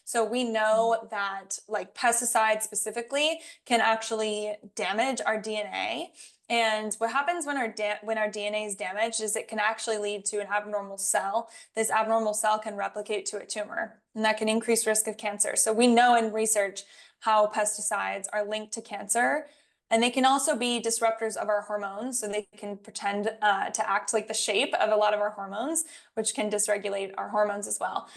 So we know that like pesticides specifically can actually damage our DNA. And what happens when our DNA is damaged is it can actually lead to an abnormal cell. This abnormal cell can replicate to a tumor, and that can increase risk of cancer. So we know in research how pesticides are linked to cancer, and they can also be disruptors of our hormones. So they can pretend to act like the shape of a lot of our hormones, which can dysregulate our hormones as well.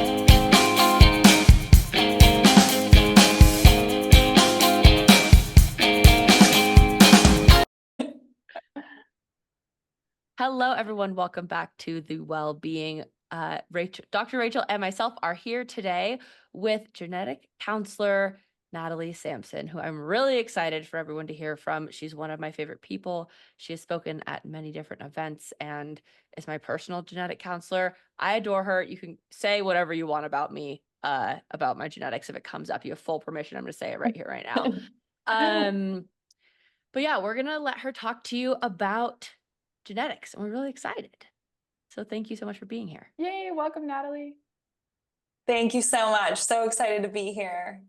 Hello, everyone. Welcome back to The Wellbeing. Dr. Rachel and myself are here today with genetic counselor Natalie Samson, who I'm really excited for everyone to hear from. She's one of my favorite people. She has spoken at many different events and is my personal genetic counselor. I adore her. You can say whatever you want about me, about my genetics. If it comes up, you have full permission. I'm going to say it right here, right now. But yeah, we're going to let her talk to you about genetics, and we're really excited. So thank you so much for being here. Yay, welcome, Natalie. Thank you so much. So excited to be here.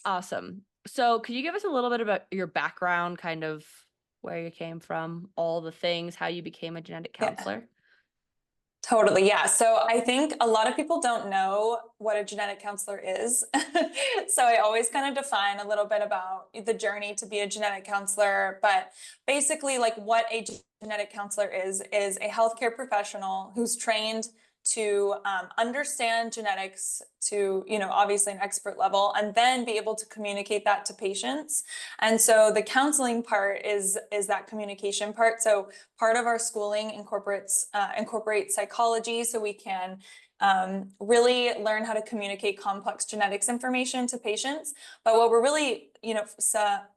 Awesome. So could you give us a little bit about your background, kind of where you came from, all the things, how you became a genetic counselor? Yeah. Totally. Yeah. So I think a lot of people don't know what a genetic counselor is. So I always kind of define a little bit about the journey to be a genetic counselor. But basically, like what a genetic counselor is a healthcare professional who's trained to understand genetics to, obviously an expert level, and then be able to communicate that to patients. And so the counseling part is that communication part. So part of our schooling incorporates psychology, so we can really learn how to communicate complex genetics information to patients. But what we're really,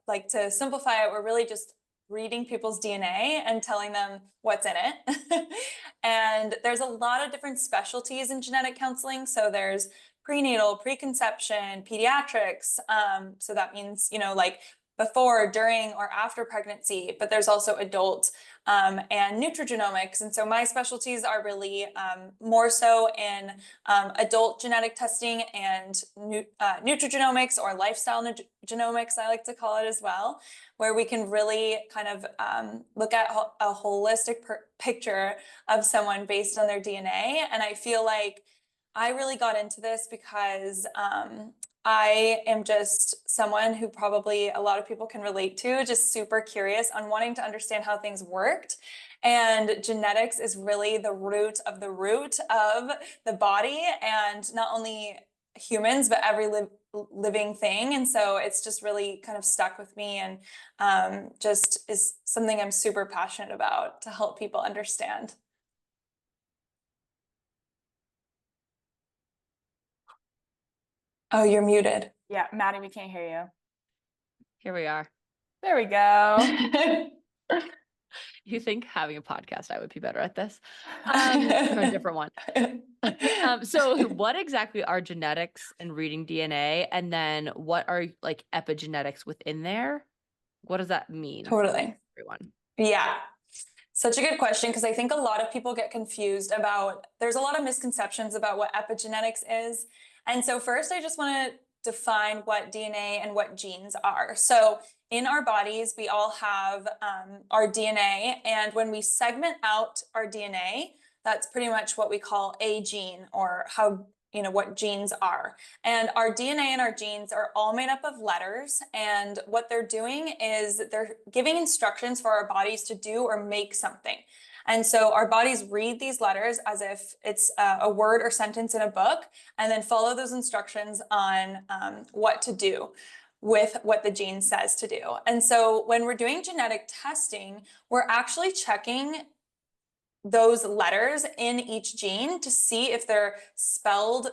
like to simplify it, we're really just reading people's DNA and telling them what's in it. And there's a lot of different specialties in genetic counseling. So there's prenatal, preconception, pediatrics. So that means, like before, during, or after pregnancy, but there's also adult and nutrigenomics. And so my specialties are really more so in adult genetic testing and nutrigenomics, or lifestyle genomics, I like to call it as well, where we can really kind of look at a holistic picture of someone based on their DNA. And I feel like I really got into this because I am just someone who probably a lot of people can relate to, just super curious on wanting to understand how things worked. And genetics is really the root of the body, and not only humans, but every living thing. And so it's just really kind of stuck with me, and just is something I'm super passionate about to help people understand. Oh, you're muted. Yeah, Maddie, we can't hear you. Here we are. There we go. You think having a podcast, I would be better at this? A different one. So what exactly are genetics and reading DNA? And then what are like epigenetics within there? What does that mean? Totally. Everyone. Yeah. Such a good question, because I think a lot of people get confused there's a lot of misconceptions about what epigenetics is. And so first, I just want to define what DNA and what genes are. So in our bodies, we all have our DNA. And when we segment out our DNA, that's pretty much what we call a gene, or what genes are. And our DNA and our genes are all made up of letters. And what they're doing is they're giving instructions for our bodies to do or make something. And so our bodies read these letters as if it's a word or sentence in a book, and then follow those instructions on what to do with what the gene says to do. And so when we're doing genetic testing, we're actually checking those letters in each gene to see if they're spelled,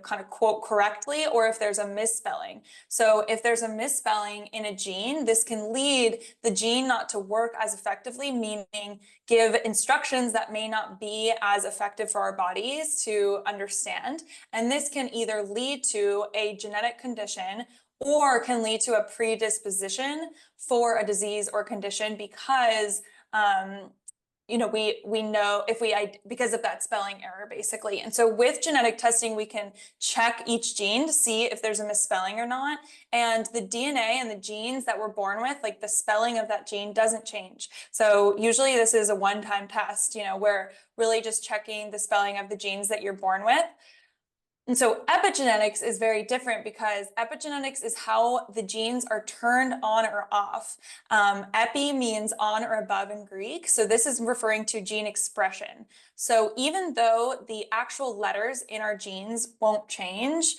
kind of quote correctly, or if there's a misspelling. So if there's a misspelling in a gene, this can lead the gene not to work as effectively, meaning give instructions that may not be as effective for our bodies to understand. And this can either lead to a genetic condition or can lead to a predisposition for a disease or condition, because we know because of that spelling error, basically. And so with genetic testing, we can check each gene to see if there's a misspelling or not. And the DNA and the genes that we're born with, like the spelling of that gene doesn't change. So usually this is a one-time test, we're really just checking the spelling of the genes that you're born with. And so epigenetics is very different because epigenetics is how the genes are turned on or off. Epi means on or above in Greek. So this is referring to gene expression. So even though the actual letters in our genes won't change,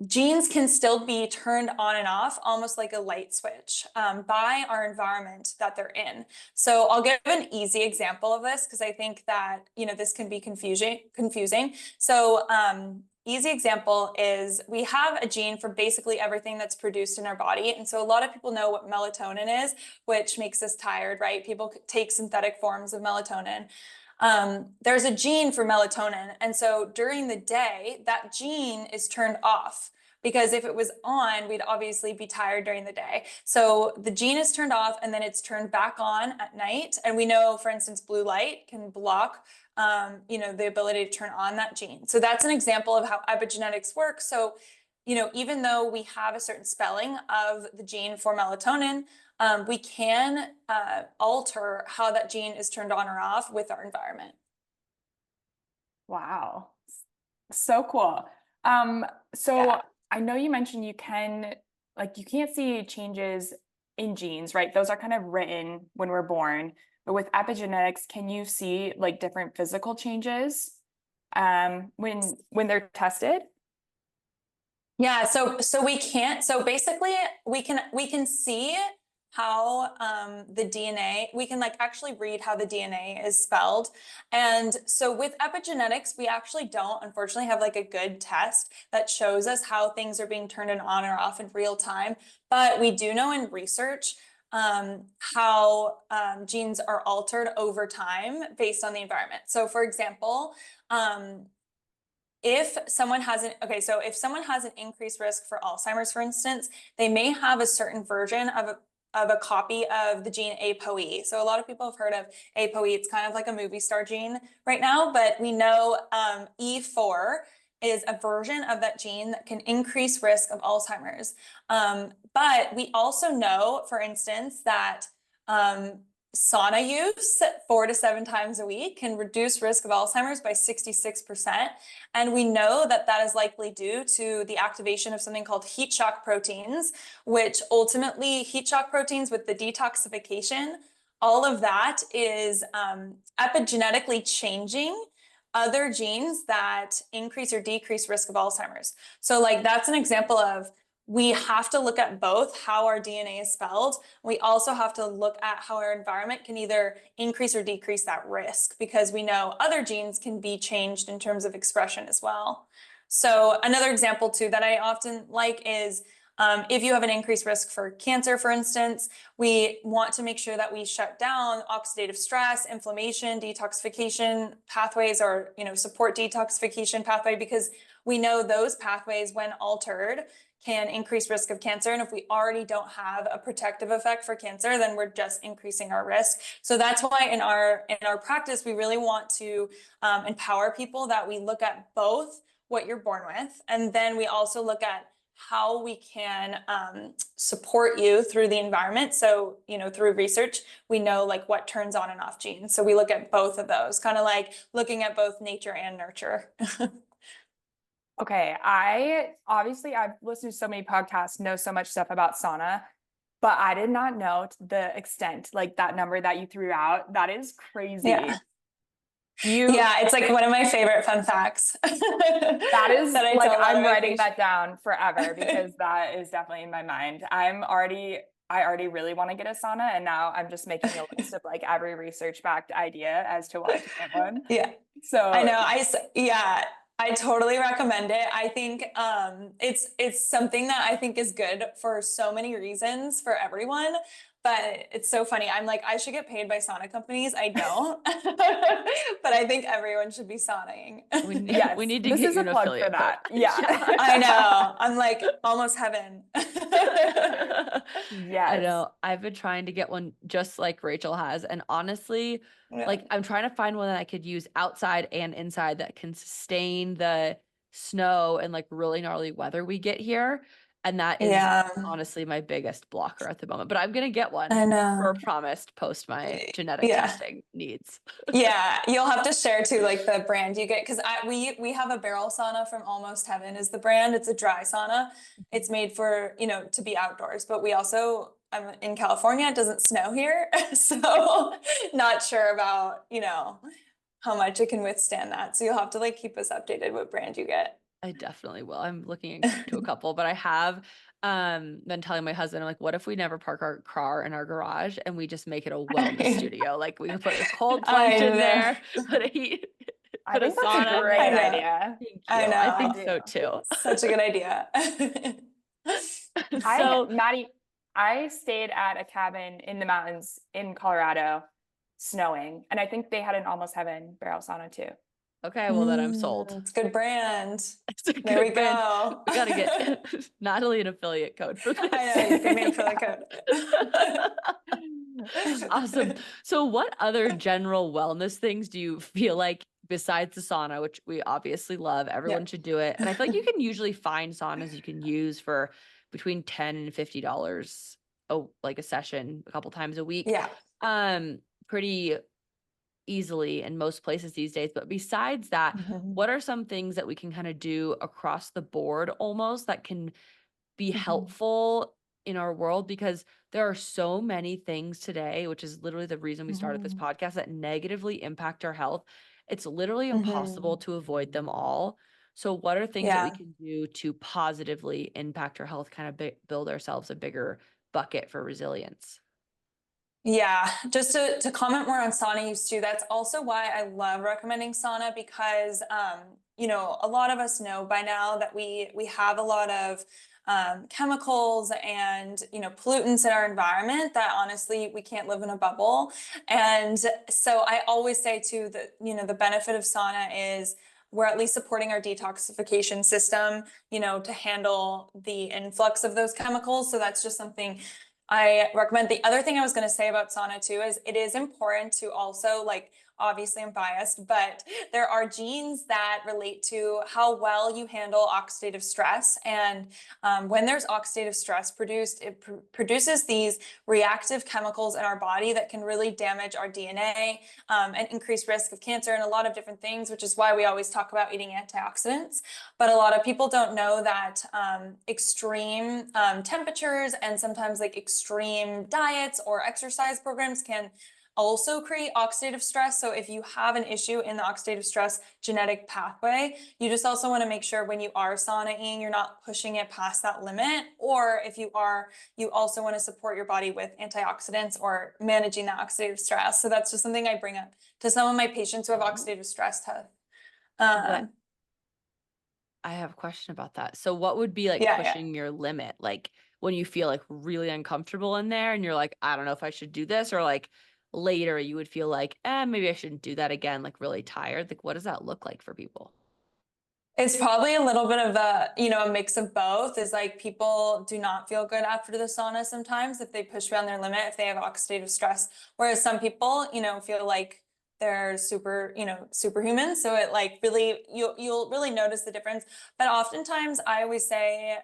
genes can still be turned on and off, almost like a light switch, by our environment that they're in. So I'll give an easy example of this because I think that, this can be confusing. So easy example is we have a gene for basically everything that's produced in our body. And so a lot of people know what melatonin is, which makes us tired, right? People take synthetic forms of melatonin. There's a gene for melatonin. And so during the day, that gene is turned off because if it was on, we'd obviously be tired during the day. So the gene is turned off and then it's turned back on at night. And we know, for instance, blue light can block, the ability to turn on that gene. So that's an example of how epigenetics works. So, even though we have a certain spelling of the gene for melatonin, we can alter how that gene is turned on or off with our environment. Wow. So cool. So Yeah. I know you mentioned you can't see changes in genes, right? Those are kind of written when we're born. But with epigenetics, can you see like different physical changes when they're tested? Yeah, so we can't. So basically, we can see how the DNA. We can actually read how the DNA is spelled. And so with epigenetics, we actually don't, unfortunately, have a good test that shows us how things are being turned on or off in real time. But we do know in research how genes are altered over time based on the environment. So for example, if someone has an increased risk for Alzheimer's, for instance, they may have a certain version of a copy of the gene ApoE. So a lot of people have heard of ApoE. It's kind of like a movie star gene right now, but we know E4 is a version of that gene that can increase risk of Alzheimer's. But we also know, for instance, that sauna use 4 to 7 times a week can reduce risk of Alzheimer's by 66%. And we know that that is likely due to the activation of something called heat shock proteins, which ultimately heat shock proteins with the detoxification, all of that is epigenetically changing other genes that increase or decrease risk of Alzheimer's. So that's an example of we have to look at both how our DNA is spelled. We also have to look at how our environment can either increase or decrease that risk because we know other genes can be changed in terms of expression as well. So another example too that I often like is if you have an increased risk for cancer, for instance, we want to make sure that we shut down oxidative stress, inflammation, detoxification pathways, or support detoxification pathway, because we know those pathways, when altered, can increase risk of cancer. And if we already don't have a protective effect for cancer, then we're just increasing our risk. So that's why in our practice, we really want to empower people that we look at both what you're born with, and then we also look at how we can support you through the environment. So, through research, we know what turns on and off genes. So we look at both of those, kind of like looking at both nature and nurture. Okay, I've listened to so many podcasts, know so much stuff about sauna, but I did not know the extent, that number that you threw out. That is crazy. Yeah. Yeah, it's one of my favorite fun facts. That is I'm writing that down forever because that is definitely in my mind. I already really want to get a sauna, and now I'm just making a list of every research-backed idea as to why to get one. Yeah. So I know. I totally recommend it. I think it's something that I think is good for so many reasons for everyone. But it's so funny. I'm I should get paid by sauna companies. I don't, but I think everyone should be sauning. We need to this get is you a an plug affiliate for that. code. Yeah. I know. I'm like almost heaven. I Yes. know. I've been trying to get one just like Rachel has. And honestly, Yeah. like I'm trying to find one that I could use outside and inside that can sustain the snow and like really gnarly weather we get here. And that is Yeah, honestly my biggest blocker at the moment. But I'm gonna get I one for know. promised post my genetic Yeah. testing needs. Yeah, you'll have to share too, like the brand you get, because we have a barrel sauna from Almost Heaven is the brand. It's a dry sauna. It's made for, to be outdoors, but we also, I'm in California, it doesn't snow here. So not sure about, how much it can withstand that. So you'll have to like keep us updated what brand you get. I definitely will. I'm looking into a couple, but I have been telling my husband, I'm like, what if we never park our car in our garage and we just make it a wellness studio? Like we can put a cold plunge I in know. there, put a heat, I put a think that's a sauna in great I there. know. idea. Thank I you. know. I think I so do. too. Such a good idea. So Maddie, I stayed at a cabin in the mountains in Colorado, snowing, and I think they had an Almost Heaven barrel sauna too. okay, well then I'm sold. It's a good brand. It's a There we good brand. go. We gotta get Natalie an affiliate code for this. I know, you give me a affiliate code. Awesome. So what other general wellness things do you feel like besides the sauna, which we obviously love, everyone should do it. And I feel like you can usually find saunas you can use for between $10 and $50 like a session a couple times a week. Yeah. Pretty easily in most places these days. But besides that, what are some things that we can kind of do across the board almost that can be helpful in our world? Because there are so many things today, which is literally the reason we started this podcast, that negatively impact our health. It's literally impossible to avoid them all. So what are things that we Yeah. can do to positively impact our health, kind of build ourselves a bigger bucket for resilience? Yeah, just to comment more on sauna use too, that's also why I love recommending sauna because, a lot of us know by now that we have a lot of chemicals and, pollutants in our environment that honestly, we can't live in a bubble. And so I always say too that, the benefit of sauna is we're at least supporting our detoxification system, to handle the influx of those chemicals. So that's just something I recommend. The other thing I was going to say about sauna too is it is important to also, like, obviously I'm biased, but there are genes that relate to how well you handle oxidative stress. And when there's oxidative stress produced, it produces these reactive chemicals in our body that can really damage our DNA and increase risk of cancer and a lot of different things, which is why we always talk about eating antioxidants. But a lot of people don't know that extreme temperatures and sometimes like extreme diets or exercise programs can also create oxidative stress. So if you have an issue in the oxidative stress genetic pathway, you just also want to make sure when you are saunaing, you're not pushing it past that limit. Or if you are, you also want to support your body with antioxidants or managing that oxidative stress. So that's just something I bring up to some of my patients who have oxidative stress But I have a question about that. So what would be like yeah. pushing your limit? Like when you feel like really uncomfortable in there and you're like, I don't know if I should do this, or like later you would feel like, maybe I shouldn't do that again, like really tired. Like what does that look like for people? It's probably a little bit of a mix of both. Is like people do not feel good after the sauna sometimes if they push beyond their limit, if they have oxidative stress. Whereas some people, feel like they're superhuman. So it like really, you'll really notice the difference. But oftentimes I always say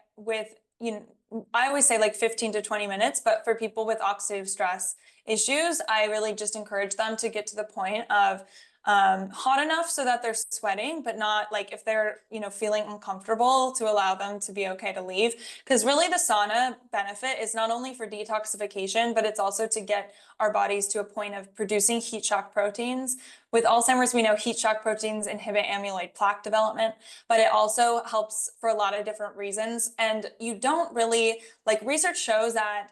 like 15 to 20 minutes, but for people with oxidative stress issues, I really just encourage them to get to the point of hot enough so that they're sweating, but not like if they're, feeling uncomfortable, to allow them to be okay to leave. Because really the sauna benefit is not only for detoxification, but it's also to get our bodies to a point of producing heat shock proteins. With Alzheimer's, we know heat shock proteins inhibit amyloid plaque development, but it also helps for a lot of different reasons. And you don't really, like, research shows that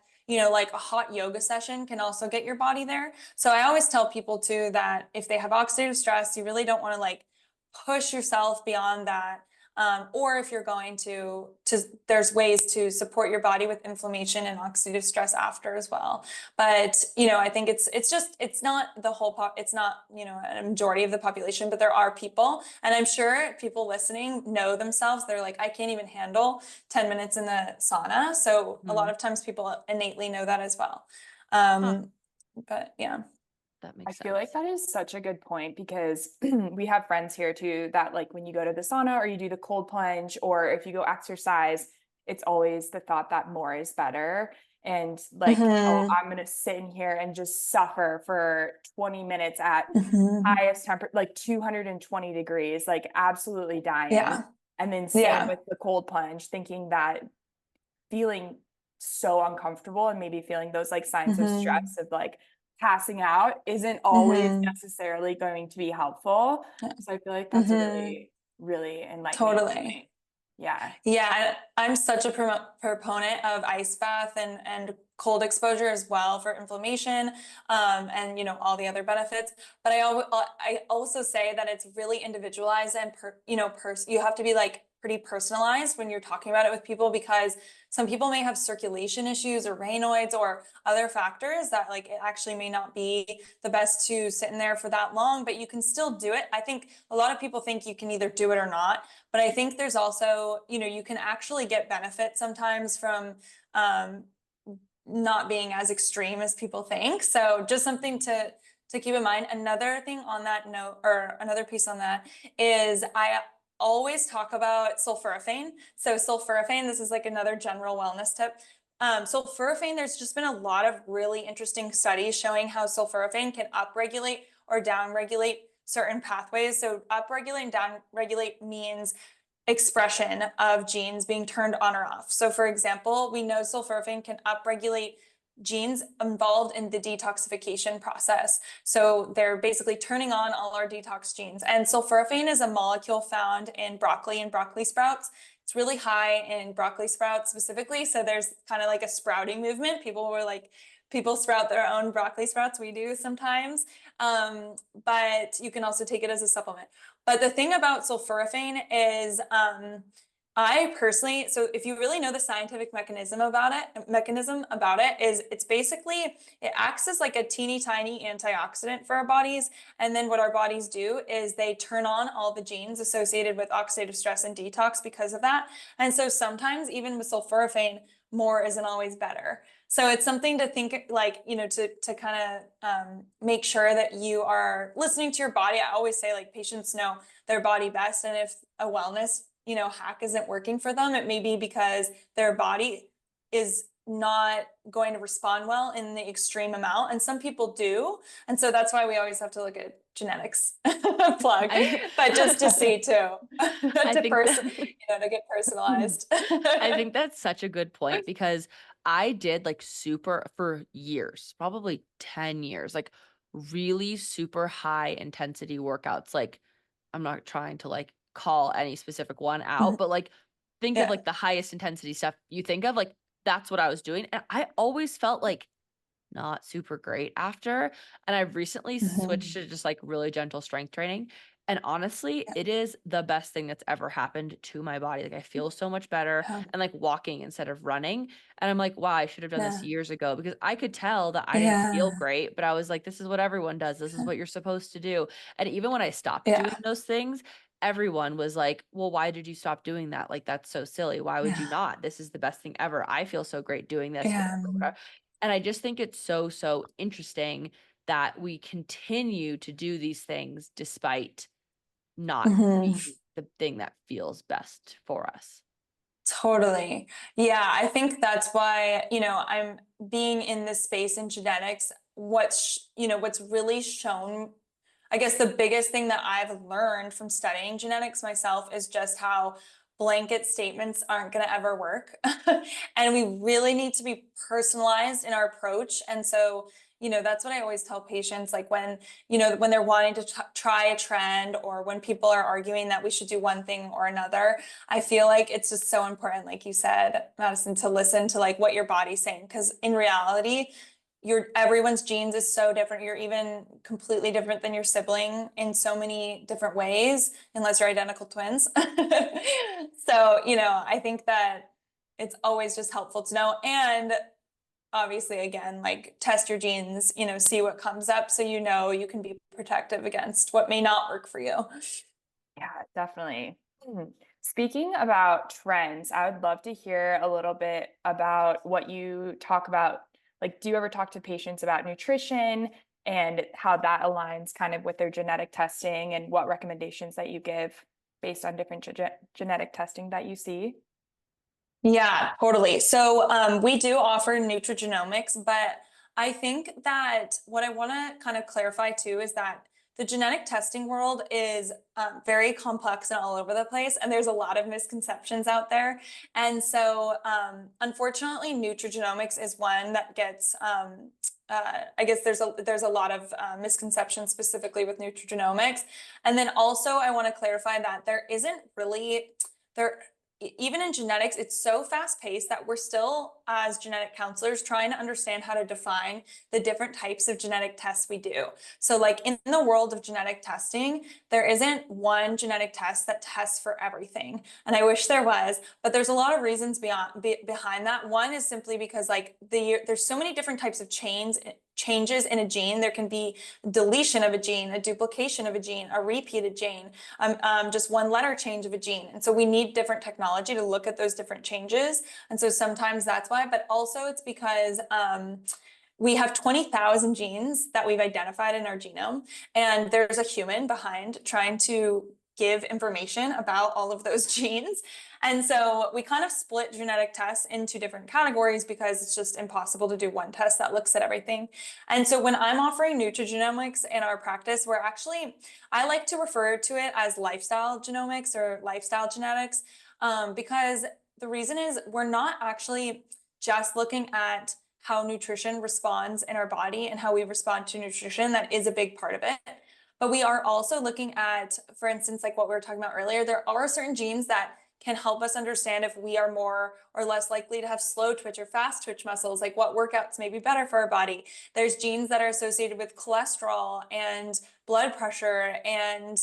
like a hot yoga session can also get your body there. So I always tell people too that if they have oxidative stress, you really don't want to like push yourself beyond that Or if you're going to, there's ways to support your body with inflammation and oxidative stress after as well. But, I think it's not the whole it's not, a majority of the population, but there are people, and I'm sure people listening know themselves. They're like, I can't even handle 10 minutes in the sauna. So a lot of times people innately know that as well. But yeah. That I makes feel sense. like that is such a good point because we have friends here too that like when you go to the sauna or you do the cold plunge or if you go exercise, it's always the thought that more is better. And like, oh, I'm going to sit in here and just suffer for 20 minutes at highest temperature, like 220 degrees, like absolutely dying. Yeah. And then same with the cold plunge, thinking that feeling so uncomfortable and maybe feeling those like signs of stress of like passing out isn't always necessarily going to be helpful. So I feel like that's a really, really enlightening point. Yeah. Yeah, I'm such a proponent of ice bath and cold exposure as well for inflammation, and all the other benefits. But I also say that it's really individualized and you have to be like pretty personalized when you're talking about it with people, because some people may have circulation issues or Raynaud's or other factors that like it actually may not be the best to sit in there for that long, but you can still do it. I think a lot of people think you can either do it or not. But I think there's also, you can actually get benefit sometimes from not being as extreme as people think. So just something to keep in mind. Another thing on that note, or another piece on that, is I always talk about sulforaphane. So sulforaphane, this is like another general wellness tip. Sulforaphane, there's just been a lot of really interesting studies showing how sulforaphane can upregulate or downregulate certain pathways. So upregulate and downregulate means expression of genes being turned on or off. So for example, we know sulforaphane can upregulate genes involved in the detoxification process. So they're basically turning on all our detox genes. And sulforaphane is a molecule found in broccoli and broccoli sprouts. It's really high in broccoli sprouts specifically. So there's kind of like a sprouting movement. People sprout their own broccoli sprouts. We do sometimes. But you can also take it as a supplement. But the thing about sulforaphane is, I personally, so if you really know the scientific mechanism about it is it's basically, it acts as like a teeny tiny antioxidant for our bodies. And then what our bodies do is they turn on all the genes associated with oxidative stress and detox because of that. And so sometimes even with sulforaphane, more isn't always better. So it's something to think like, to kind of make sure that you are listening to your body. I always say like patients know their body best. And if a wellness, hack isn't working for them, it may be because their body is not going to respond well in the extreme amount. And some people do. And so that's why we always have to look at genetics plug, but just to see too, to get personalized. I think that's such a good point because I did like super for years, probably 10 years, like really super high intensity workouts. Like I'm not trying to like call any specific one out, but like think of like the highest intensity stuff you think of, like that's what I was doing. And I always felt like not super great after. And I've recently switched to just like really gentle strength training. And honestly, it is the best thing that's ever happened to my body. Like I feel so much better and like walking instead of running. And I'm like, wow, I should have done this years ago because I could tell that I didn't feel great, but I was like, this is what everyone does. This is what you're supposed to do. And even when I stopped doing those things, everyone was like, well, why did you stop doing that? Like, that's so silly. Why would you not? This is the best thing ever. I feel so great doing this. Whatever. And I just think it's so, so interesting that we continue to do these things despite not being the thing that feels best for us. Totally. Yeah, I think that's why, I'm being in this space in genetics. What's really shown, I guess the biggest thing that I've learned from studying genetics myself is just how blanket statements aren't going to ever work. And we really need to be personalized in our approach. And so, that's what I always tell patients, like when they're wanting to try a trend or when people are arguing that we should do one thing or another, I feel like it's just so important, like you said, Madison, to listen to like what your body's saying. Because in reality, everyone's genes is so different. You're even completely different than your sibling in so many different ways, unless you're identical twins. So, I think that it's always just helpful to know. And obviously, again, like test your genes, see what comes up so you can be protective against what may not work for you. Yeah, definitely. Speaking about trends, I would love to hear a little bit about what you talk about. Like, do you ever talk to patients about nutrition and how that aligns kind of with their genetic testing, and what recommendations that you give based on different genetic testing that you see? Yeah, totally. So we do offer nutrigenomics, but I think that what I want to kind of clarify too is that the genetic testing world is very complex and all over the place, and there's a lot of misconceptions out there. And so, unfortunately, nutrigenomics is one that gets. I guess there's a lot of misconceptions specifically with nutrigenomics, and then also I want to clarify that there isn't really there even in genetics, it's so fast paced that we're still, as genetic counselors, trying to understand how to define the different types of genetic tests we do. So like in the world of genetic testing, there isn't one genetic test that tests for everything. And I wish there was, but there's a lot of reasons behind that. One is simply because like there's so many different types of changes in a gene. There can be deletion of a gene, a duplication of a gene, a repeated gene, just one letter change of a gene. And so we need different technology to look at those different changes. And so sometimes that's why, but also it's because we have 20,000 genes that we've identified in our genome, and there's a human behind trying to give information about all of those genes. And so we kind of split genetic tests into different categories because it's just impossible to do one test that looks at everything. And so when I'm offering nutrigenomics in our practice, I like to refer to it as lifestyle genomics or lifestyle genetics, because the reason is we're not actually just looking at how nutrition responds in our body and how we respond to nutrition. That is a big part of it. But we are also looking at, for instance, like what we were talking about earlier, there are certain genes that can help us understand if we are more or less likely to have slow twitch or fast twitch muscles, like what workouts may be better for our body. There's genes that are associated with cholesterol and blood pressure and,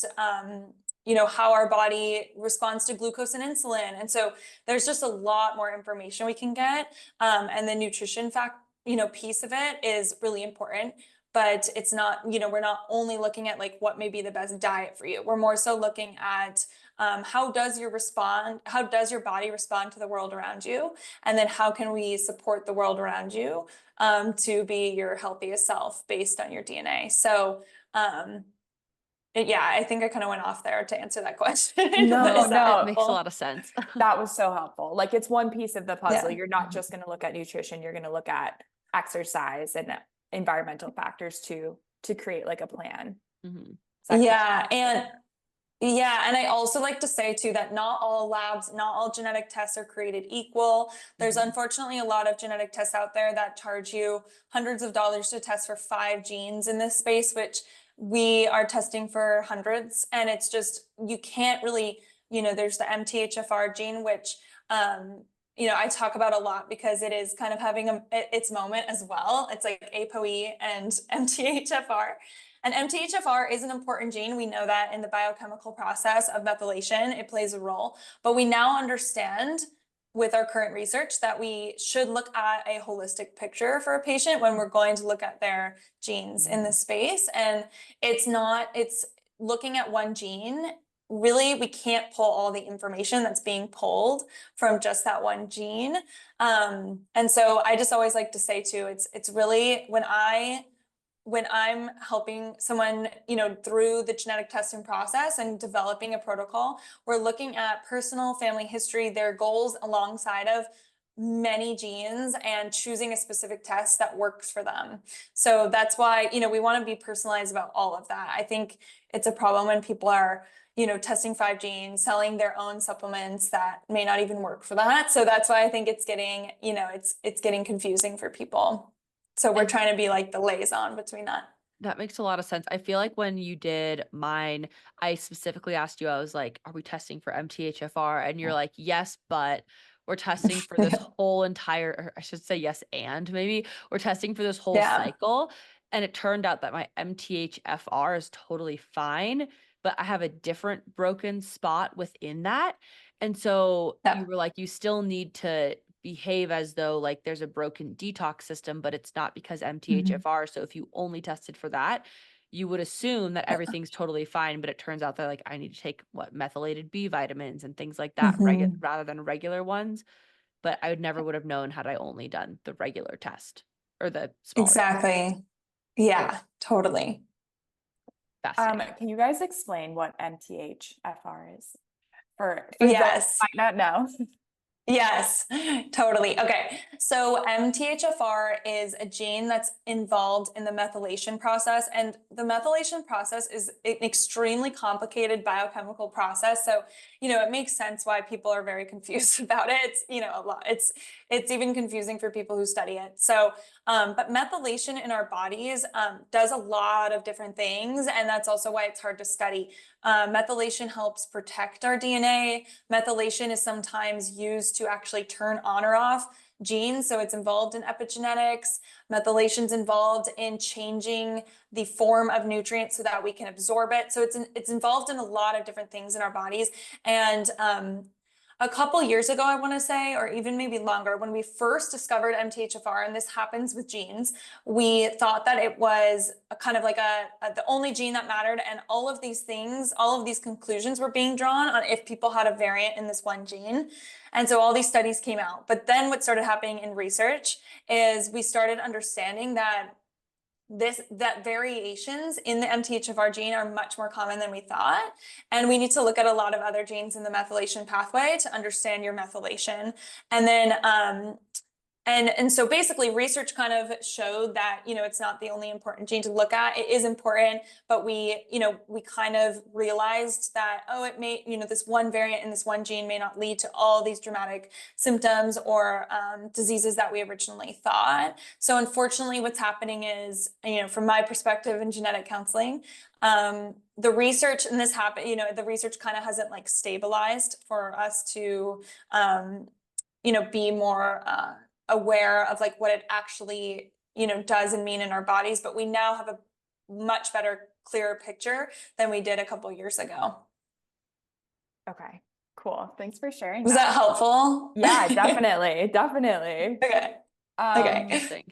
how our body responds to glucose and insulin. And so there's just a lot more information we can get. And the nutrition piece of it is really important. But it's not, we're not only looking at like what may be the best diet for you. We're more so looking at how does your body respond to the world around you? And then how can we support the world around you to be your healthiest self based on your DNA? So yeah, I think I kind of went off there to answer that question. No, It makes a lot of sense. that was so helpful. Like it's one piece of the puzzle. Yeah. You're not just going to look at nutrition, you're going to look at exercise and environmental factors to create like a plan. Mhm. Yeah, and I also like to say too that not all genetic tests are created equal. There's unfortunately a lot of genetic tests out there that charge you hundreds of dollars to test for 5 genes in this space, which we are testing for hundreds. And it's just, you can't really, there's the MTHFR gene, which, I talk about a lot because it is kind of having its moment as well. It's like ApoE and MTHFR. And MTHFR is an important gene. We know that in the biochemical process of methylation, it plays a role. But we now understand with our current research that we should look at a holistic picture for a patient when we're going to look at their genes in this space. And it's looking at one gene. Really, we can't pull all the information that's being pulled from just that one gene. And so I just always like to say too, it's really when I'm helping someone, through the genetic testing process and developing a protocol, we're looking at personal family history, their goals alongside of many genes and choosing a specific test that works for them. So that's why, we want to be personalized about all of that. I think it's a problem when people are, testing 5 genes, selling their own supplements that may not even work for that. So that's why I think it's getting, it's getting confusing for people. So we're trying to be like the liaison between that. That makes a lot of sense. I feel like when you did mine, I specifically asked you, I was like, are we testing for MTHFR? And you're like, yes, but we're testing for this whole entire, or I should say yes, and maybe we're testing for this whole Yeah. cycle. And it turned out that my MTHFR is totally fine, but I have a different broken spot within that. And so Yeah. you were like, you still need to behave as though like there's a broken detox system, but it's not because MTHFR. So if you only tested for that, you would assume that everything's totally fine, but it turns out that like I need to take methylated B vitamins and things like that rather than regular ones. But I would have known had I only done the regular test or the smaller test. Exactly. Yeah, totally. Fascinating. Can you guys explain what MTHFR is for those Yes. who might not know? Yes, totally. Okay. So MTHFR is a gene that's involved in the methylation process. And the methylation process is an extremely complicated biochemical process. So, it makes sense why people are very confused about it. It's, a lot. It's even confusing for people who study it. So, but methylation in our bodies does a lot of different things. And that's also why it's hard to study. Methylation helps protect our DNA. Methylation is sometimes used to actually turn on or off genes. So it's involved in epigenetics. Methylation's involved in changing the form of nutrients so that we can absorb it. So it's involved in a lot of different things in our bodies. And a couple years ago, I want to say, or even maybe longer, when we first discovered MTHFR, and this happens with genes, we thought that it was a kind of like the only gene that mattered. And all of these things, all of these conclusions were being drawn on if people had a variant in this one gene. And so all these studies came out. But then what started happening in research is we started understanding that variations in the MTHFR gene are much more common than we thought. And we need to look at a lot of other genes in the methylation pathway to understand your methylation. And then, and so basically research kind of showed that, it's not the only important gene to look at. It is important, but we kind of realized that, it may, this one variant in this one gene may not lead to all these dramatic symptoms or diseases that we originally thought. So unfortunately, what's happening is, from my perspective in genetic counseling, the research and this happened, the research kind of hasn't like stabilized for us to, be more, aware of like what it actually, does and mean in our bodies, but we now have a much better, clearer picture than we did a couple years ago. Okay, cool. Thanks for sharing. Was that helpful? Yeah, definitely. Okay. Okay.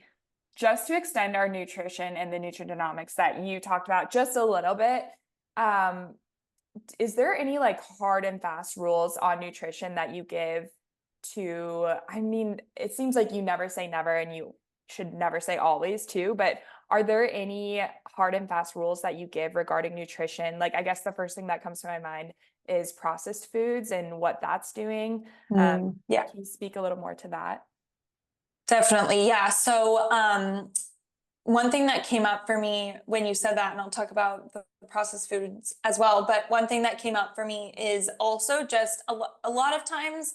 Just to extend our nutrition and the nutrigenomics that you talked about just a little bit, is there any like hard and fast rules on nutrition that you give to, it seems like you never say never and you should never say always too, but are there any hard and fast rules that you give regarding nutrition? Like, I guess the first thing that comes to my mind is processed foods and what that's doing. Yeah. Can you speak a little more to that? Definitely. Yeah. So, one thing that came up for me when you said that, and I'll talk about the processed foods as well, but one thing that came up for me is also just a lot of times,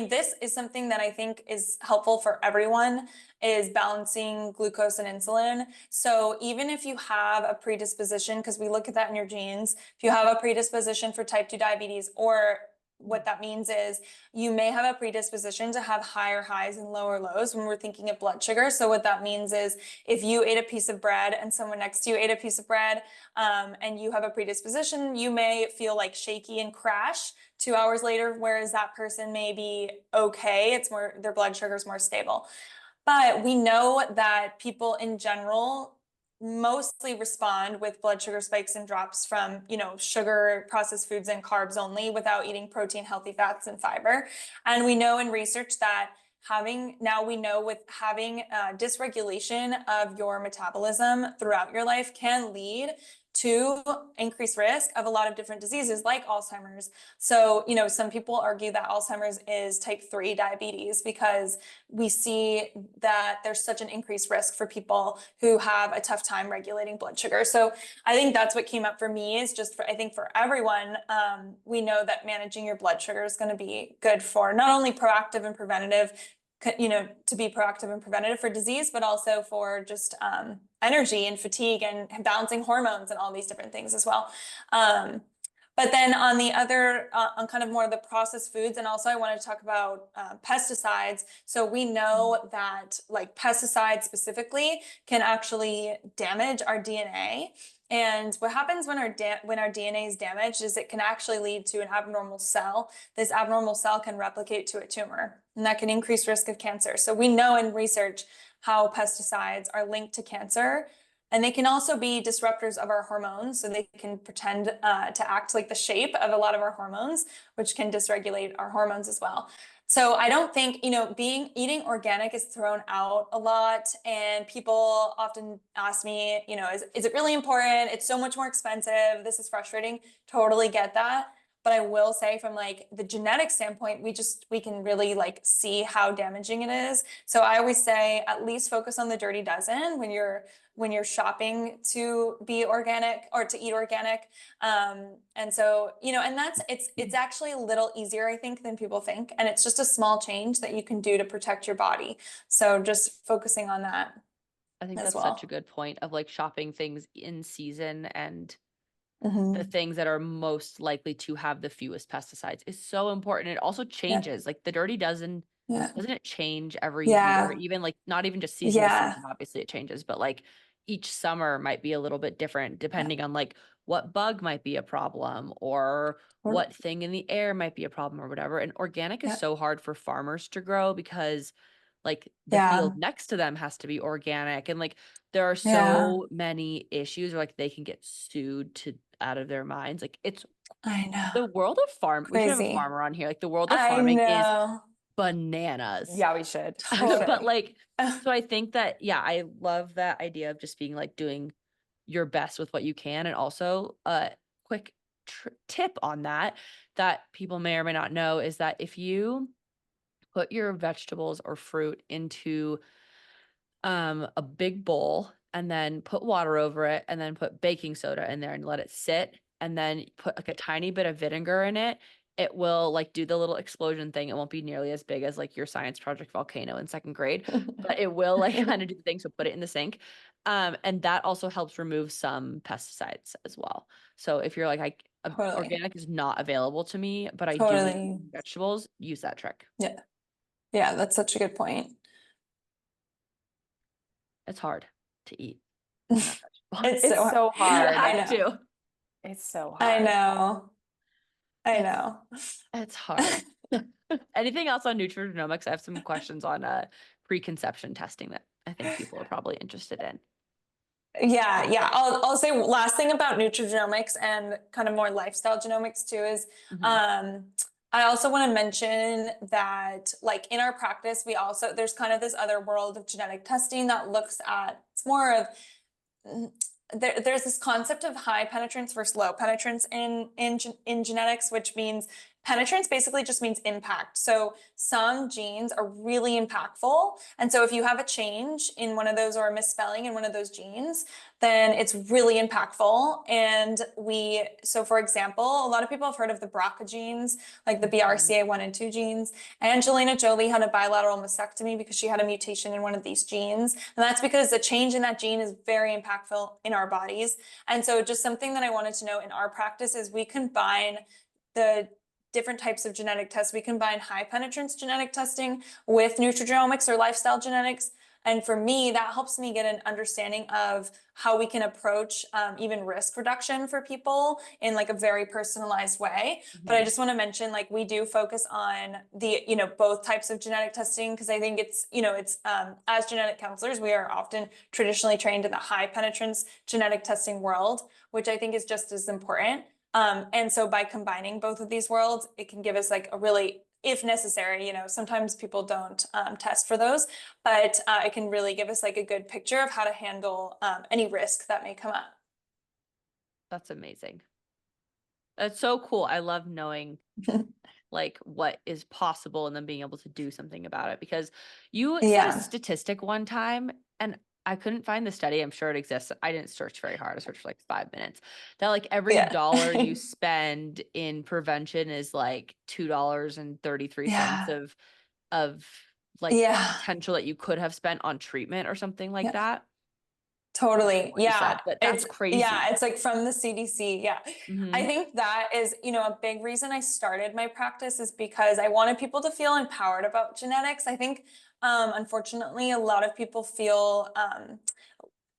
this is something that I think is helpful for everyone, is balancing glucose and insulin. So even if you have a predisposition, because we look at that in your genes, if you have a predisposition for type 2 diabetes, or what that means is you may have a predisposition to have higher highs and lower lows when we're thinking of blood sugar. So what that means is if you ate a piece of bread and someone next to you ate a piece of bread, and you have a predisposition, you may feel like shaky and crash 2 hours later, whereas that person may be okay. It's more, their blood sugar is more stable. But we know that people in general mostly respond with blood sugar spikes and drops from, sugar, processed foods, and carbs only, without eating protein, healthy fats, and fiber. And we know in research that with having dysregulation of your metabolism throughout your life can lead to increased risk of a lot of different diseases like Alzheimer's. So, some people argue that Alzheimer's is type 3 diabetes because we see that there's such an increased risk for people who have a tough time regulating blood sugar. So I think that's what came up for me, is just I think for everyone, we know that managing your blood sugar is going to be good for not only proactive and preventative, to be proactive and preventative for disease, but also for just energy and fatigue and balancing hormones and all these different things as well. But then on the other, on kind of more of the processed foods, and also I want to talk about pesticides. So we know that like pesticides specifically can actually damage our DNA. And what happens when our DNA is damaged is it can actually lead to an abnormal cell. This abnormal cell can replicate to a tumor, and that can increase risk of cancer. So we know in research how pesticides are linked to cancer. And they can also be disruptors of our hormones. So they can pretend to act like the shape of a lot of our hormones, which can dysregulate our hormones as well. So I don't think, eating organic is thrown out a lot. And people often ask me, is it really important? It's so much more expensive. This is frustrating. Totally get that. But I will say from like the genetic standpoint, we can really like see how damaging it is. So I always say at least focus on the dirty dozen when you're shopping to be organic or to eat organic. And so, and it's actually a little easier, I think, than people think. And it's just a small change that you can do to protect your body. So just focusing on that. I think as that's well. such a good point of like shopping things in season and the Mhm. things that are most likely to have the fewest pesticides is so important. It also changes, like the dirty dozen, Yeah. doesn't it change every Yeah. year? Even like not even just season to Yeah. season, obviously it changes, but like each summer might be a little bit different depending on like what bug might be a problem or what thing in the air might be a problem or whatever. And organic is Yeah. so hard for farmers to grow because like the Yeah. field next to them has to be organic, and like there are Yeah. so many issues where like they can get sued to out of their minds. Like it's I know. the world of farm. We should have a Crazy. farmer on here. Like the world of I farming is know. bananas. Yeah, we should. Totally. But like, so I think that, yeah, I love that idea of just being like doing your best with what you can. And also a quick tip on that people may or may not know is that if you put your vegetables or fruit into a big bowl and then put water over it and then put baking soda in there and let it sit and then put like a tiny bit of vinegar in it, it will like do the little explosion thing. It won't be nearly as big as like your science project volcano in second grade, but it will like kind of do the thing. So put it in the sink. And that also helps remove some pesticides as well. So if you're like, Totally. organic is not available to me, but I do Totally. eat vegetables, use that trick. Yeah. Yeah, that's such a good point. It's hard to eat. It's It's so hard. You I have know. to. It's so I hard. know. I know. It's hard. Anything else on nutrigenomics? I have some questions on preconception testing that I think people are probably interested in. Yeah. I'll say last thing about nutrigenomics and kind of more lifestyle genomics too is I also want to mention that like in our practice, there's kind of this other world of genetic testing that looks at, it's more of there's this concept of high penetrance versus low penetrance in genetics, which means penetrance basically just means impact. So some genes are really impactful. And so if you have a change in one of those or a misspelling in one of those genes, then it's really impactful. And so for example, a lot of people have heard of the BRCA genes, like the BRCA1 and 2 genes. Angelina Jolie had a bilateral mastectomy because she had a mutation in one of these genes. And that's because the change in that gene is very impactful in our bodies. And so just something that I wanted to know in our practice is we combine the different types of genetic tests. We combine high penetrance genetic testing with nutrigenomics or lifestyle genetics. And for me, that helps me get an understanding of how we can approach even risk reduction for people in like a very personalized way. But I just want to mention, like, we do focus on the, both types of genetic testing, because I think it's, as genetic counselors, we are often traditionally trained in the high penetrance genetic testing world, which I think is just as important. And so by combining both of these worlds, it can give us like a really, if necessary, sometimes people don't test for those, but it can really give us like a good picture of how to handle any risk that may come up. That's amazing. That's so cool. I love knowing like what is possible and then being able to do something about it, because you said a statistic one time and I couldn't find the study. I'm sure it exists. I didn't search very hard. I searched for like 5 minutes. That like every dollar you spend in prevention is like $2.33 of like potential that you could have spent on treatment or something like that. Totally. what you said, Yeah. but that's crazy. Yeah, it's like from the CDC. Yeah. I Mhm. think that is, a big reason I started my practice is because I wanted people to feel empowered about genetics. I think, unfortunately, a lot of people feel,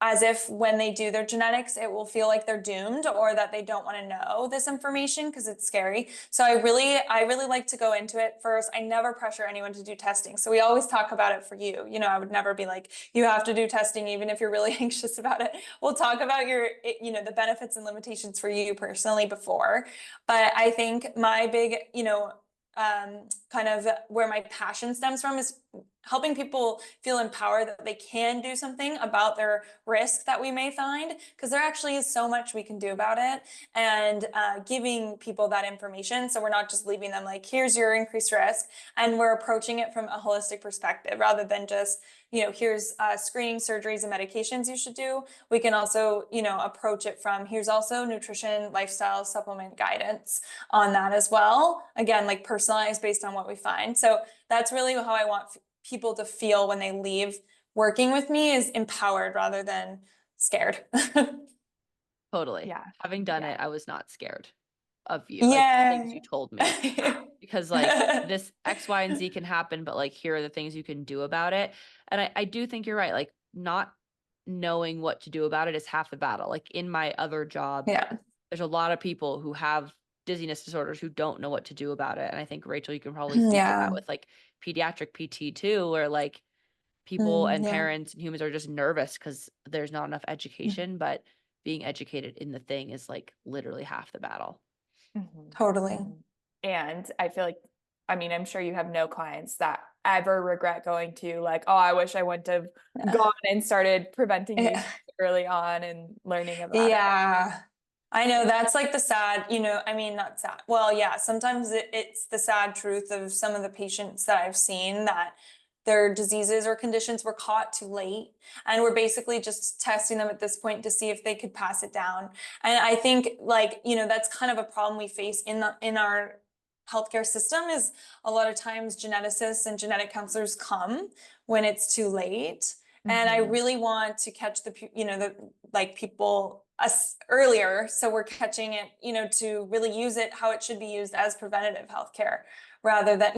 as if when they do their genetics, it will feel like they're doomed or that they don't want to know this information because it's scary. So I really like to go into it first. I never pressure anyone to do testing. So we always talk about it for you. I would never be like, you have to do testing, even if you're really anxious about it. We'll talk about the benefits and limitations for you personally before. But I think my big, kind of where my passion stems from is helping people feel empowered that they can do something about their risk that we may find, because there actually is so much we can do about it, and giving people that information. So we're not just leaving them like, here's your increased risk, and we're approaching it from a holistic perspective rather than just, here's screening, surgeries, and medications you should do. We can also, approach it from here's also nutrition, lifestyle, supplement guidance on that as well. Again, like personalized based on what we find. So that's really how I want people to feel when they leave working with me, is empowered rather than scared. Totally. Yeah. Having done Yeah. it, I was not scared of you, like the things you Yeah. told me, because like this X, Y, and Z can happen, but like here are the things you can do about it. And I do think you're right. Like not knowing what to do about it is half the battle. Like in my other job, Yeah. there's a lot of people who have dizziness disorders who don't know what to do about it. And I think Rachel, you can probably speak to that Yeah. with like pediatric PT too, where like people and Yeah. parents and humans are just nervous because there's not enough education, but being educated in the thing is like literally half the battle. Totally. And I feel like, I'm sure you have no clients that ever regret going to, like, oh, I wish I wouldn't have gone and started preventing these early on and learning about it. Yeah. I know that's like the sad, not sad. Well, yeah, sometimes it's the sad truth of some of the patients that I've seen, that their diseases or conditions were caught too late. And we're basically just testing them at this point to see if they could pass it down. And I think like, that's kind of a problem we face in our healthcare system, is a lot of times geneticists and genetic counselors come when it's too late. And I really want to catch people us earlier, so we're catching it, to really use it how it should be used as preventative healthcare, rather than,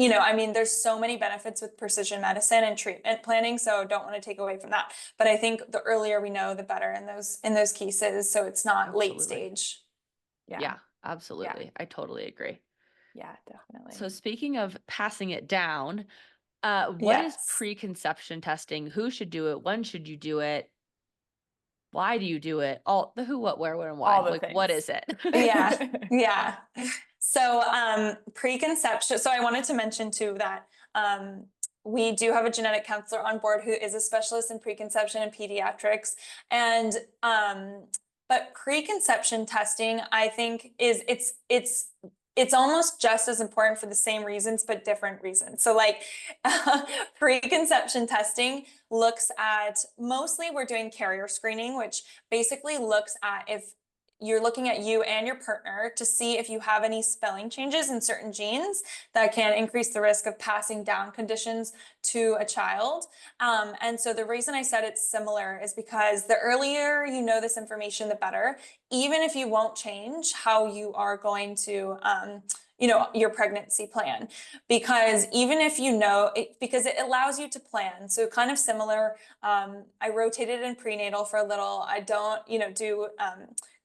there's so many benefits with precision medicine and treatment planning, so don't want to take away from that. But I think the earlier we know, the better in those cases, so it's not late stage. Yeah, absolutely. I totally agree. Yeah, definitely. So speaking of passing it down, what is Yes. preconception testing? Who should do it? When should you do it? Why do you do it? All the who, what, where, when, and why. All the Like, what things. is it? Yeah. Yeah. So preconception. So I wanted to mention too that we do have a genetic counselor on board who is a specialist in preconception and pediatrics. And but preconception testing, I think, it's almost just as important for the same reasons, but different reasons. So like preconception testing looks at, mostly we're doing carrier screening, which basically looks at if you're looking at you and your partner to see if you have any spelling changes in certain genes that can increase the risk of passing down conditions to a child. And so the reason I said it's similar is because the earlier you know this information, the better, even if you won't change how you are going to, your pregnancy plan, because even if because it allows you to plan. So kind of similar, I rotated in prenatal for a little. I don't, do,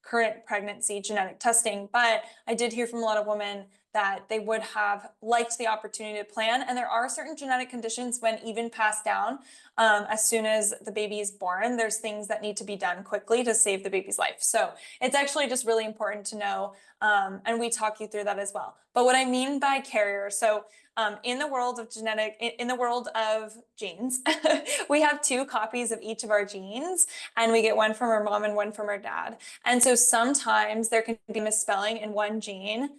current pregnancy genetic testing, but I did hear from a lot of women that they would have liked the opportunity to plan. And there are certain genetic conditions when even passed down, as soon as the baby is born, there's things that need to be done quickly to save the baby's life. So it's actually just really important to know. And we talk you through that as well. But what I mean by carrier, so in the world of genes, we have 2 copies of each of our genes, and we get one from our mom and one from our dad. And so sometimes there can be misspelling in one gene,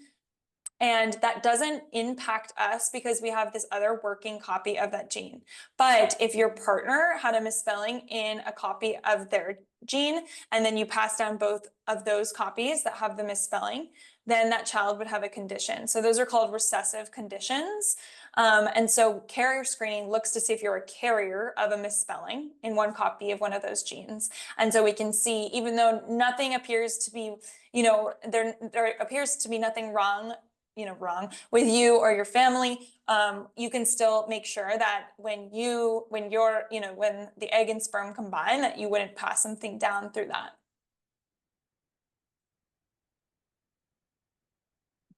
and that doesn't impact us because we have this other working copy of that gene. But if your partner had a misspelling in a copy of their gene, and then you pass down both of those copies that have the misspelling, then that child would have a condition. So those are called recessive conditions. And so carrier screening looks to see if you're a carrier of a misspelling in one copy of one of those genes. And so we can see, even though nothing appears to be, there appears to be nothing wrong with you or your family, you can still make sure that when the egg and sperm combine, that you wouldn't pass something down through that.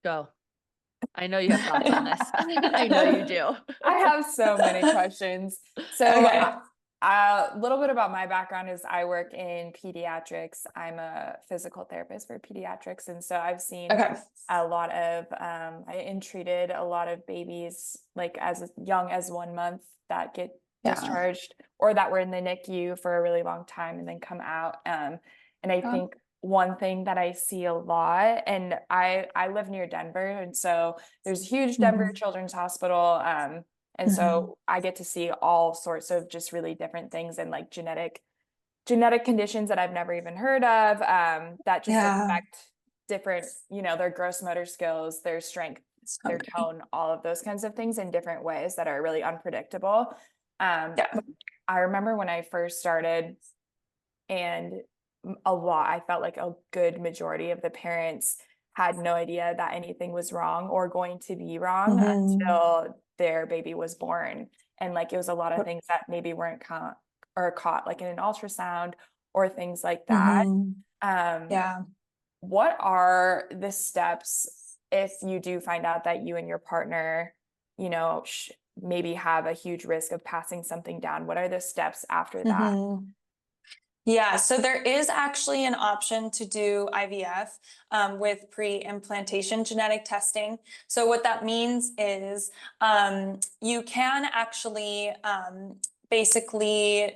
Go. I know you have thoughts on this. I know you do. I have so many questions. So Okay. a little bit about my background is I work in pediatrics. I'm a physical therapist for pediatrics. And so I've seen Okay. a lot of, I treated a lot of babies like as young as 1 month that get discharged or that were in the NICU for a really long time and then come out. And I think one thing that I see a lot, and I live near Denver, and so there's a huge Denver Children's Hospital. And so I get to see all sorts of just really different things and like genetic conditions that I've never even heard of, that just affect different, their gross motor skills, their strength, their tone, all of those kinds of things in different ways that are really unpredictable. But I remember when I first started, and I felt like a good majority of the parents had no idea that anything was wrong or going to be wrong until their baby was born. And like, it was a lot of things that maybe weren't caught like in an ultrasound or things like that. What are the steps if you do find out that you and your partner, maybe have a huge risk of passing something down? What are the steps after that? Yeah, so there is actually an option to do IVF with pre-implantation genetic testing. So what that means is you can actually basically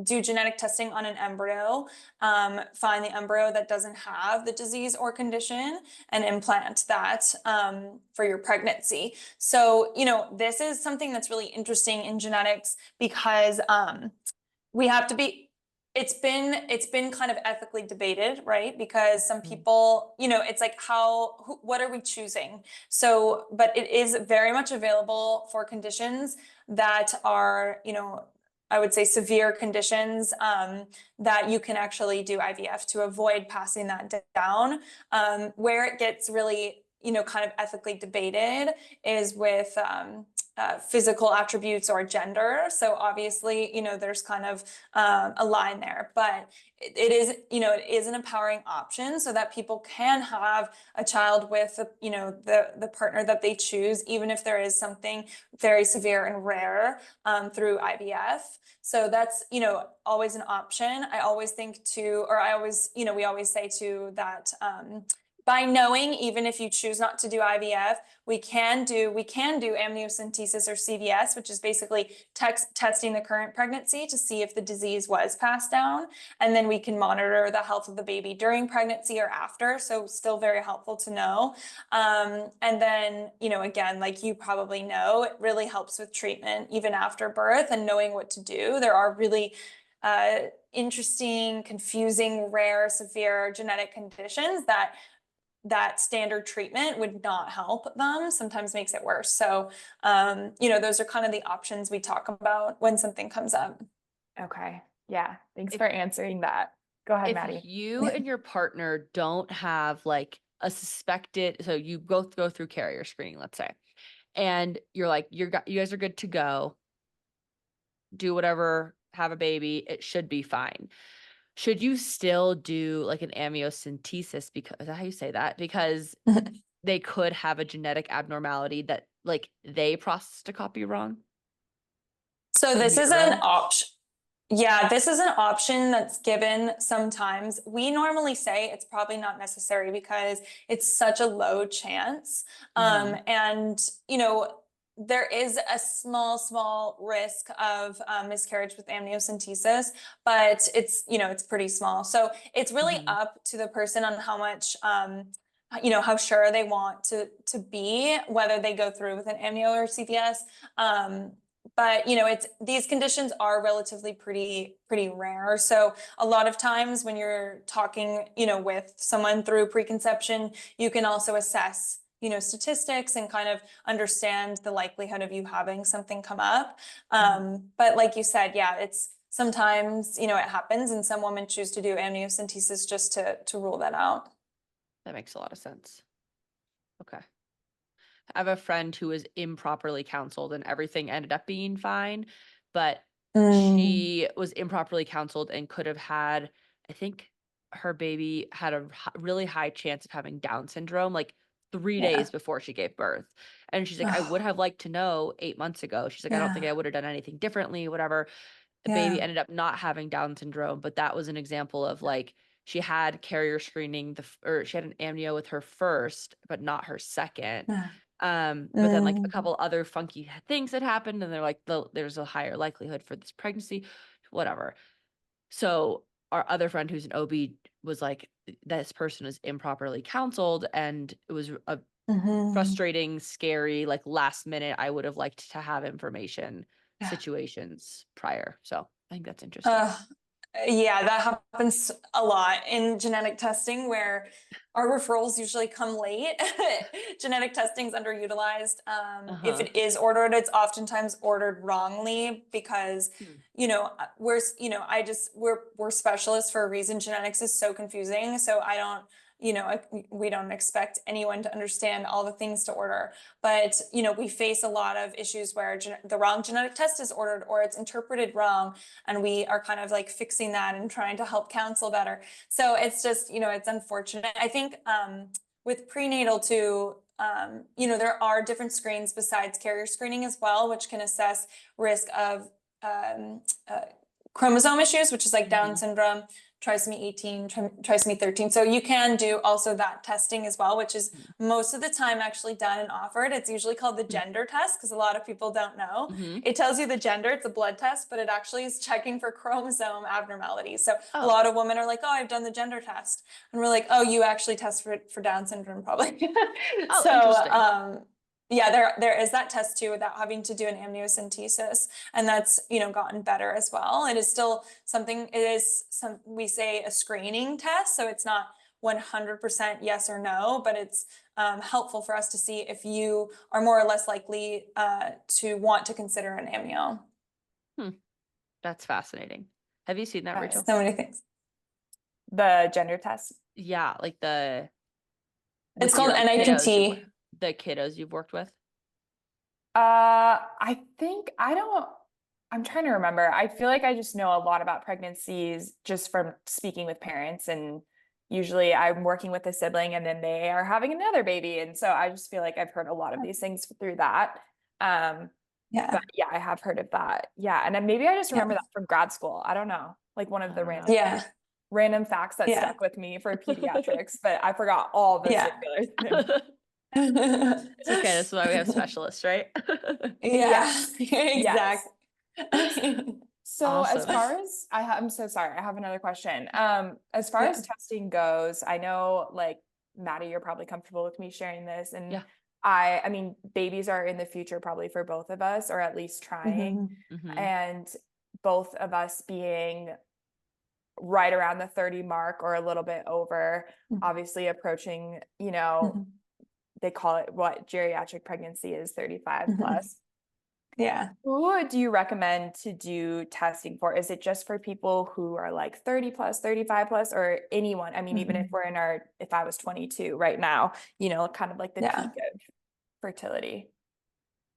do genetic testing on an embryo, find the embryo that doesn't have the disease or condition, and implant that for your pregnancy. So, this is something that's really interesting in genetics because we have to be, it's been kind of ethically debated, right? Because some people, it's like what are we choosing? So, but it is very much available for conditions that are, I would say severe conditions, that you can actually do IVF to avoid passing that down. Where it gets really, kind of ethically debated is with physical attributes or gender. So obviously, there's kind of a line there, but it is an empowering option so that people can have a child with, the partner that they choose, even if there is something very severe and rare through IVF. So that's, always an option. I always think we always say too that by knowing, even if you choose not to do IVF, we can do amniocentesis or CVS, which is basically testing the current pregnancy to see if the disease was passed down. And then we can monitor the health of the baby during pregnancy or after. So still very helpful to know. And then, again, like you probably know, it really helps with treatment even after birth and knowing what to do. There are really interesting, confusing, rare, severe genetic conditions that standard treatment would not help them, sometimes makes it worse. So, those are kind of the options we talk about when something comes up. Okay. Yeah. Thanks for answering that. Go ahead, Maddie. If you and your partner don't have like a suspected, so you both go through carrier screening, let's say, and you're like, you guys are good to go, do whatever, have a baby, it should be fine. Should you still do like an amniocentesis, because is that how you say that? Because they could have a genetic abnormality that like they processed a copy wrong? So this is an option. Yeah, this is an option that's given sometimes. We normally say it's probably not necessary because it's such a low chance. And, there is a small risk of miscarriage with amniocentesis, but it's pretty small. So it's really up to the person on how much, how sure they want to be, whether they go through with an amnio or CVS. But these conditions are relatively pretty rare. So a lot of times when you're talking, with someone through preconception, you can also assess, statistics and kind of understand the likelihood of you having something come up. But like you said, yeah, it's sometimes, it happens and some women choose to do amniocentesis just to rule that out. That makes a lot of sense. Okay. I have a friend who was improperly counseled and everything ended up being fine, but she was improperly counseled and could have had, I think her baby had a really high chance of having Down syndrome, like 3 Yeah. days before she gave birth. And she's like, I would have liked to know 8 months ago. She's like, I don't think I would have done anything differently, whatever. The baby ended up not having Down syndrome, but that was an example of like, she had carrier screening, or she had an amnio with her first, but not her second. But then like a couple other funky things had happened and they're like, there's a higher likelihood for this pregnancy, whatever. So our other friend who's an OB was like, this person was improperly counseled and it was a frustrating, scary, like last minute, I would have liked to have information situations prior. So I think that's interesting. Yeah, that happens a lot in genetic testing where our referrals usually come late. Genetic testing is underutilized. If it is ordered, it's oftentimes ordered wrongly because, we're specialists for a reason. Genetics is so confusing. So we don't expect anyone to understand all the things to order, but, we face a lot of issues where the wrong genetic test is ordered or it's interpreted wrong. And we are kind of like fixing that and trying to help counsel better. So it's just, it's unfortunate. I think with prenatal too, there are different screens besides carrier screening as well, which can assess risk of chromosome issues, which is like Down syndrome, trisomy 18, trisomy 13. So you can do also that testing as well, which is most of the time actually done and offered. It's usually called the gender test because a lot of people don't know. It tells you the gender, it's a blood test, but it actually is checking for chromosome abnormalities. So a lot of women are like, oh, I've done the gender test. And we're like, oh, you actually test for Down syndrome probably. Yeah, there is that test too without having to do an amniocentesis, and that's gotten better as well. It is still something. We say a screening test, so it's not 100% yes or no, but it's helpful for us to see if you are more or less likely to want to consider an amnio. That's fascinating. Have you seen that, Rachel? So many things. The gender test. Yeah, like it's called NIPT. The kiddos you've worked with? I'm trying to remember. I feel like I just know a lot about pregnancies just from speaking with parents, and usually I'm working with a sibling and then they are having another baby. And so I just feel like I've heard a lot of these things through that. But yeah, I have heard of that. Yeah. And then maybe I just remember that from grad school. I don't know, like one of the random facts that stuck with me for pediatrics, but I forgot all the singular things. It's okay. That's why we have specialists, right? Exactly. So Awesome. as far as I'm so sorry, I have another question. As far as testing goes, I know like Maddie, you're probably comfortable with me sharing this, and I mean, babies are in the future probably for both of us, or at least trying, and both of us being right around the 30 mark or a little bit over, obviously approaching, they call it what geriatric pregnancy is 35 plus. Who do you recommend to do testing for? Is it just for people who are like 30 plus, 35 plus, or anyone? I mean, even if if I was 22 right now, kind of like the peak of fertility.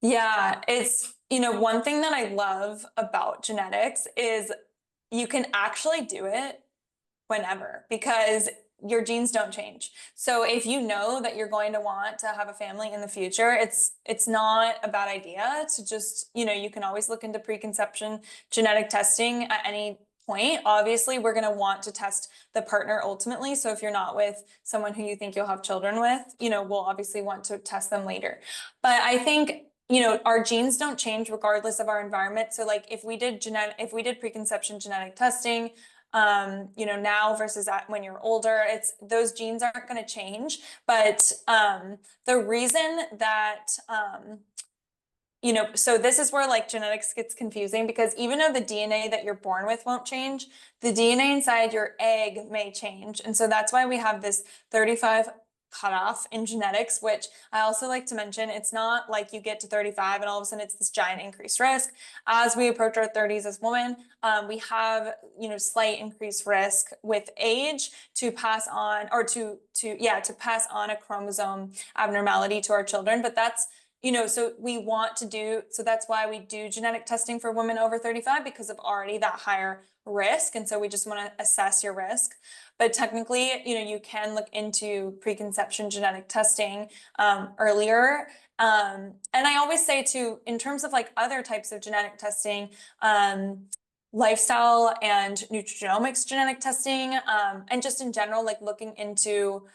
Yeah, it's, one thing that I love about genetics is you can actually do it whenever, because your genes don't change. So if you know that you're going to want to have a family in the future, it's not a bad idea to just, you can always look into preconception genetic testing at any point. Obviously, we're going to want to test the partner ultimately. So if you're not with someone who you think you'll have children with, we'll obviously want to test them later. But I think our genes don't change regardless of our environment. So like if we did preconception genetic testing, now versus when you're older, those genes aren't going to change. But the reason that, so this is where like genetics gets confusing, because even though the DNA that you're born with won't change, the DNA inside your egg may change. And so that's why we have this 35 cutoff in genetics, which I also like to mention. It's not like you get to 35 and all of a sudden it's this giant increased risk. As we approach our 30s as women, we have, slight increased risk with age to pass on, or to pass on a chromosome abnormality to our children. But that's, so that's why we do genetic testing for women over 35, because of already that higher risk. And so we just want to assess your risk. But technically, you can look into preconception genetic testing earlier. And I always say too, in terms of like other types of genetic testing, lifestyle and nutrigenomics genetic testing, and just in general, like looking into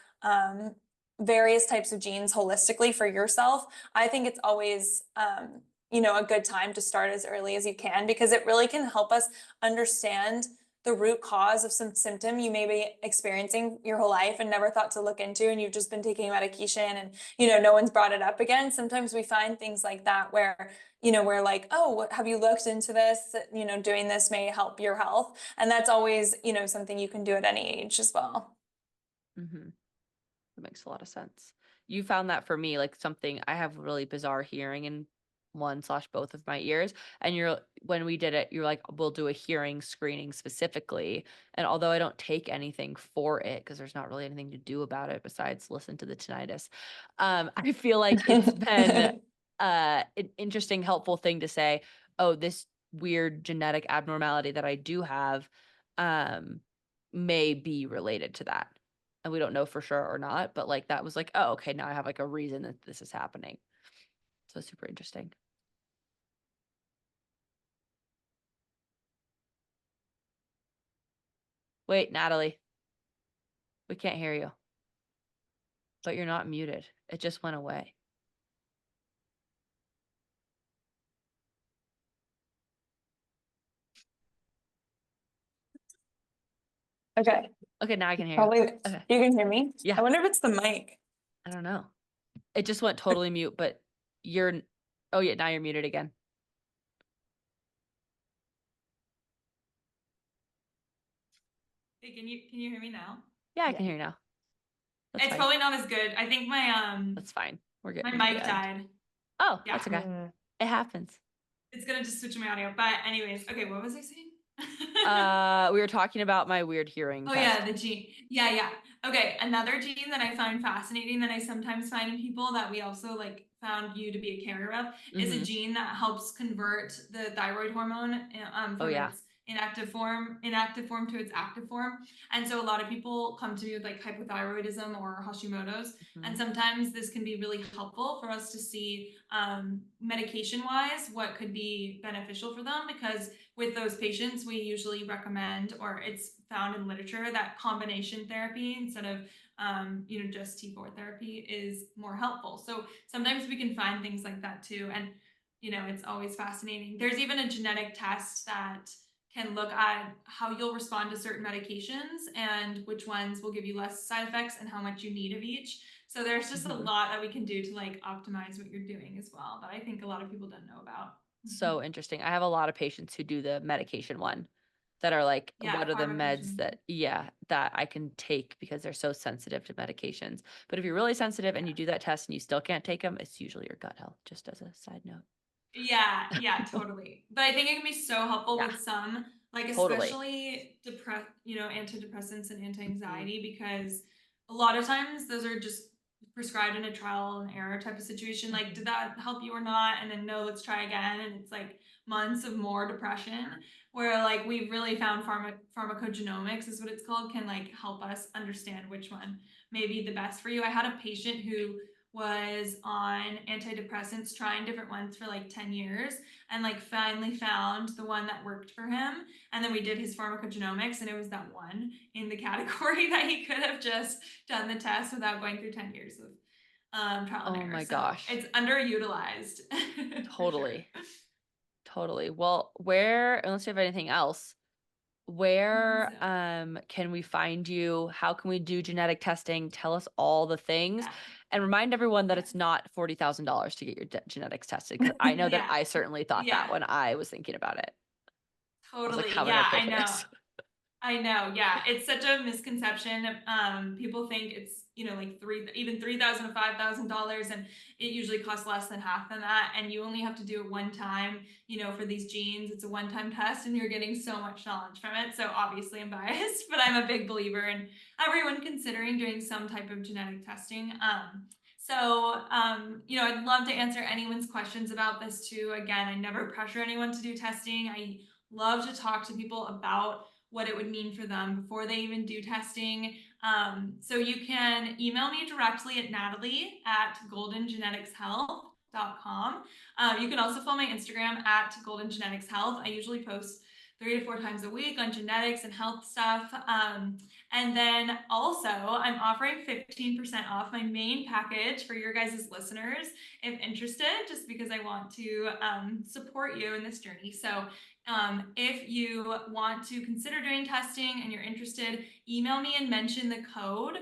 various types of genes holistically for yourself, I think it's always, a good time to start as early as you can, because it really can help us understand the root cause of some symptom you may be experiencing your whole life and never thought to look into, and you've just been taking medication and, no one's brought it up again. Sometimes we find things like that where, we're like, oh, have you looked into this? Doing this may help your health. And that's always, something you can do at any age as well. Mm-hmm. That makes a lot of sense. You found that for me, like something, I have really bizarre hearing in one/both of my ears. And when we did it, you're like, we'll do a hearing screening specifically. And although I don't take anything for it, because there's not really anything to do about it besides listen to the tinnitus, I feel like it's been an interesting, helpful thing to say, oh, this weird genetic abnormality that I do have may be related to that. And we don't know for sure or not, but like that was like, oh, okay, now I have like a reason that this is happening. So super interesting. Wait, Natalie, we can't hear you. But you're not muted. It just went away. Okay. Okay, now I can hear Probably you. Okay. You can hear me? Yeah. I wonder if it's the mic. I don't know. It just went totally mute, but oh yeah, now you're muted again. Hey, can you hear me now? Yeah, I can hear you now. That's It's fine. probably not as good. I think my That's fine. We're good. my mic died. Oh, Yeah. that's okay. It happens. It's gonna just switch my audio. But anyways, okay, what was I saying? We were talking about my weird hearing test. Yeah, the gene. Yeah. Okay, another gene that I find fascinating that I sometimes find in people that we also like found you to be a carrier of is a gene that helps convert the thyroid hormone from its inactive form to its active form. And so a lot of people come to me with like hypothyroidism or Hashimoto's, and sometimes this can be really helpful for us to see medication wise what could be beneficial for them, because with those patients, we usually recommend, or it's found in literature, that combination therapy instead of, just T4 therapy is more helpful. So sometimes we can find things like that too. And, it's always fascinating. There's even a genetic test that can look at how you'll respond to certain medications and which ones will give you less side effects and how much you need of each. So there's just a lot that we can do to like optimize what you're doing as well, that I think a lot of people don't know about. So interesting. I have a lot of patients who do the medication one that are like, what are the meds that I can take because they're so sensitive to medications. But if you're really sensitive and you do that test and you still can't take them, it's usually your gut health, just as a side note. Yeah, totally. But I think it can be so helpful with some, like especially antidepressants and anti-anxiety, because a lot of times those are just prescribed in a trial and error type of situation. Like, did that help you or not? And then no, let's try again. And it's like months of more depression, where like we've really found pharmacogenomics is what it's called, can like help us understand which one may be the best for you. I had a patient who was on antidepressants, trying different ones for like 10 years, and like finally found the one that worked for him. And then we did his pharmacogenomics, and it was that one in the category that he could have just done the test without going through 10 years of trial and error. Oh my so gosh. It's underutilized. Totally. Sure. Totally. Well, unless you have anything else, where can we find you? How can we do genetic testing? Tell us all the things. And remind everyone that it's not $40,000 to get your genetics tested, because I know that I certainly thought that when I was thinking about it. Totally. I was like, I know. Yeah, it's such a misconception. People think it's like even $3,000 to $5,000, and it usually costs less than half than that. And you only have to do it one time, for these genes. It's a one-time test, and you're getting so much knowledge from it. So obviously I'm biased, but I'm a big believer in everyone considering doing some type of genetic testing. I'd love to answer anyone's questions about this too. Again, I never pressure anyone to do testing. I love to talk to people about what it would mean for them before they even do testing. So you can email me directly at natalie@goldengeneticshealth.com. You can also follow my Instagram at goldengeneticshealth. I usually post 3 to 4 times a week on genetics and health stuff. And then also I'm offering 15% off my main package for your guys' listeners if interested, just because I want to support you in this journey. So if you want to consider doing testing and you're interested, email me and mention the code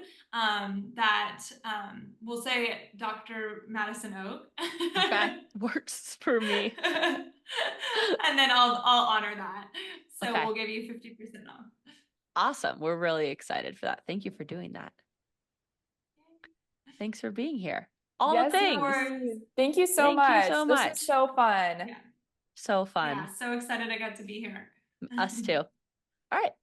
that we'll say Dr. Madison Oak. Okay, works for me. And then I'll honor that. So Okay. we'll give you 50% off. Awesome. We're really excited for that. Thank you for doing that. Thanks for being here. All Yes, the of things. course. Thank you so Thank you much. so This much. was so fun. Yeah. So fun. Yeah, so excited I got to be here. Us too. All right.